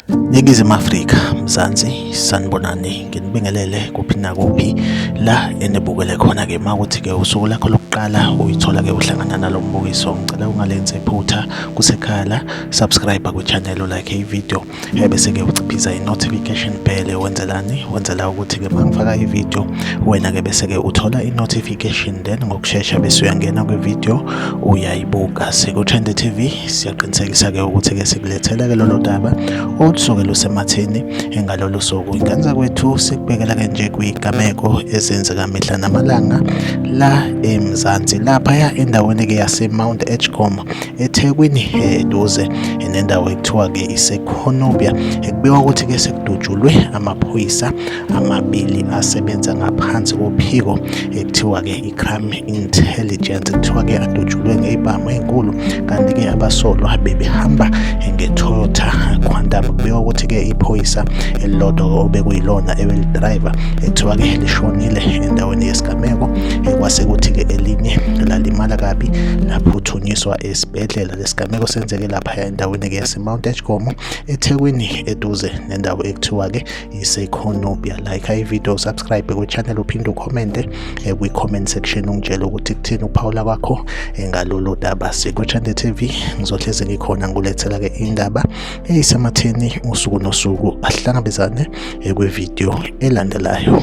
Ningizimu Afrika, Mzansi, sanibonani, nginibingelele kuphi nakuphi la enibukele khona-ke makuthi-ke usuku lakho lokuqala uyithola-ke uhlangana nalo mbukiso. Ngicela ungalenzi iphutha kusekhaya la, subscribe kwi-channel, like ivideo bese-ke uciphiza i-notification bell. Wenzelani? Wenzela ukuthi-ke mangifaka ivideo wena-ke bese-ke uthola i-notification, then ngokushesha bese uyangena kwivideo uyayibuka. Siku-Trend TV siyaqinisekisa-ke ukuthi-ke sikulethela-ke lolo daba olusuke lusematheni ngalolu suku. Inganza kwethu sikubekela-ke nje kwigameko ezenzeka mihla namalanga la eMzansi laphaya endaweni-ke yase-Mount Edgecombe eThekwini, eduze nendawo ekuthiwa-ke ise-Cornubia. Kubikwa ukuthi-ke sekudutshulwe amaphoyisa amabili asebenza ngaphansi kophiko ekuthiwa-ke i-Crime Intelligence. Kuthiwa-ke adutshulwe ngey'bhamu ey'nkulu, kanti-ke abasolwa bebehamba nge-Toyota Quantum. Kubikwa ukuthi-ke iphoyisa elilodwa obekuyilona ewelidrayiva ekuthiwa-ke lishonile endaweni yesigameko, kwase kuthi-ke elinye lalimala kabi laphuthunyiswa esibhedlela. Lesigameko senzeke laphaya endaweni-ke yase-Mount Edgecombe eThekwini, eduze nendawo ekuthiwa-ke ise-Cornubia. Like ivideo, subscribe kwi-channel, uphinde ukhomente kwi-comment section ungitshela ukuthi kuthini ukuphawula kwakho ngalolu daba. Siku-Trend TV ngizohlezi ngikhona ngulethela-ke indaba eyisematheni usuku nosuku. Asihlangabezane kwivideo elandelayo.